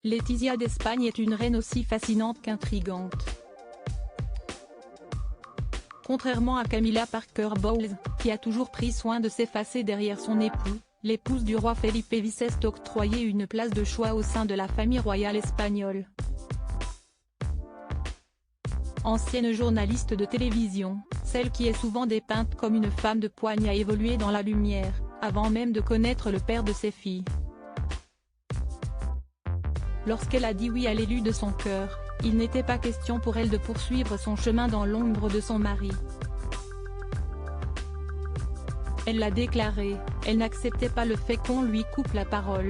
Letizia d'Espagne est une reine aussi fascinante qu'intrigante. Contrairement à Camilla Parker Bowles, qui a toujours pris soin de s'effacer derrière son époux, l'épouse du roi Felipe VI s'est octroyée une place de choix au sein de la famille royale espagnole. Ancienne journaliste de télévision, celle qui est souvent dépeinte comme une femme de poigne a évolué dans la lumière, avant même de connaître le père de ses filles. Lorsqu'elle a dit oui à l'élu de son cœur, il n'était pas question pour elle de poursuivre son chemin dans l'ombre de son mari. Elle l'a déclaré, elle n'acceptait pas le fait qu'on lui coupe la parole.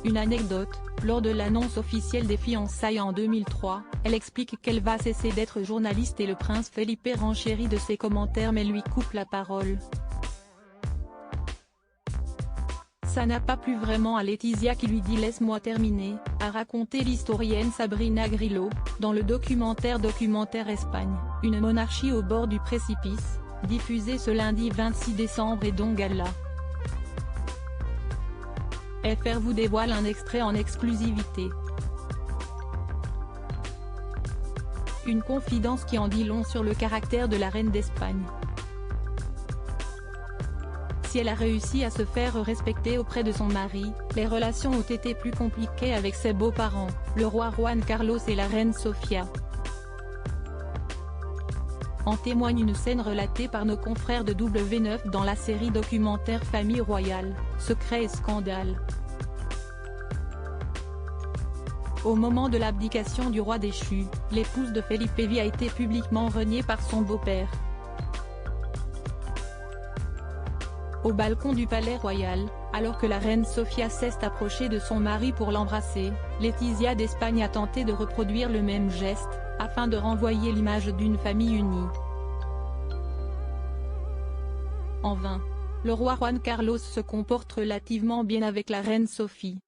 Une anecdote, lors de l'annonce officielle des fiançailles en 2003, elle explique qu'elle va cesser d'être journaliste et le prince Felipe renchérit de ses commentaires mais lui coupe la parole. Ça n'a pas plu vraiment à Letizia qui lui dit « laisse-moi terminer », a raconté l'historienne Sabrina Grillo, dans le documentaire Espagne, une monarchie au bord du précipice, diffusé ce lundi 26 décembre et dont Gala. FR vous dévoile un extrait en exclusivité. Une confidence qui en dit long sur le caractère de la reine d'Espagne. Si elle a réussi à se faire respecter auprès de son mari, les relations ont été plus compliquées avec ses beaux-parents, le roi Juan Carlos et la reine Sofia. En témoigne une scène relatée par nos confrères de W9 dans la série documentaire Famille royale, Secrets et scandales. Au moment de l'abdication du roi déchu, l'épouse de Felipe VI a été publiquement reniée par son beau-père. Au balcon du palais royal, alors que la reine Sofia s'est approchée de son mari pour l'embrasser, Letizia d'Espagne a tenté de reproduire le même geste, afin de renvoyer l'image d'une famille unie. En vain. Le roi Juan Carlos se comporte relativement bien avec la reine Sophie.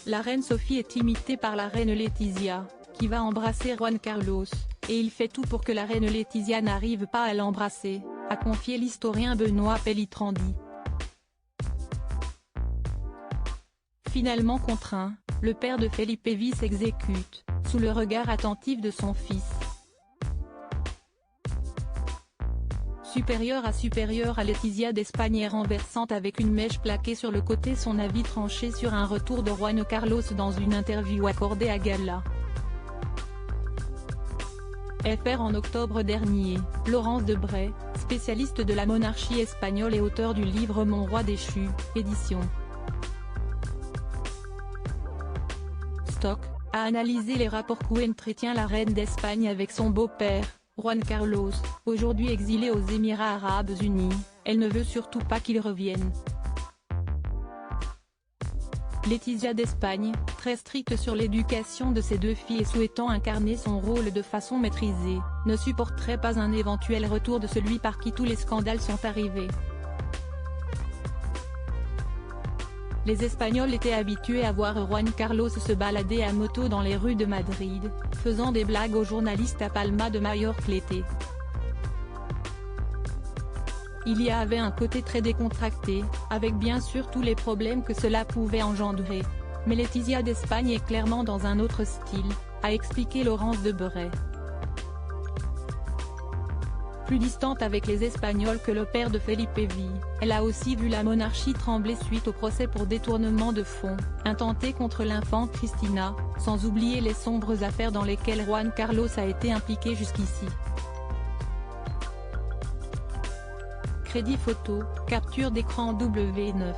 La reine Sophie est imitée par la reine Letizia, qui va embrasser Juan Carlos, et il fait tout pour que la reine Letizia n'arrive pas à l'embrasser, a confié l'historien Benoît Pellitrandi. Finalement contraint, le père de Felipe VI s'exécute, sous le regard attentif de son fils. Supérieure à Letizia d'Espagne est renversante avec une mèche plaquée sur le côté, son avis tranché sur un retour de Juan Carlos dans une interview accordée à Gala. FR en octobre dernier, Laurence Debray, spécialiste de la monarchie espagnole et auteur du livre Mon roi déchu, édition Stock, a analysé les rapports qu'entretient la reine d'Espagne avec son beau-père, Juan Carlos, aujourd'hui exilé aux Émirats arabes unis. Elle ne veut surtout pas qu'il revienne. Letizia d'Espagne, très stricte sur l'éducation de ses deux filles et souhaitant incarner son rôle de façon maîtrisée, ne supporterait pas un éventuel retour de celui par qui tous les scandales sont arrivés. Les Espagnols étaient habitués à voir Juan Carlos se balader à moto dans les rues de Madrid, faisant des blagues aux journalistes à Palma de Majorque l'été. Il y avait un côté très décontracté, avec bien sûr tous les problèmes que cela pouvait engendrer. Mais Letizia d'Espagne est clairement dans un autre style, a expliqué Laurence Debray. Plus distante avec les Espagnols que le père de Felipe VI, elle a aussi vu la monarchie trembler suite au procès pour détournement de fonds, intenté contre l'infante Cristina, sans oublier les sombres affaires dans lesquelles Juan Carlos a été impliqué jusqu'ici. Crédit photo, capture d'écran W9.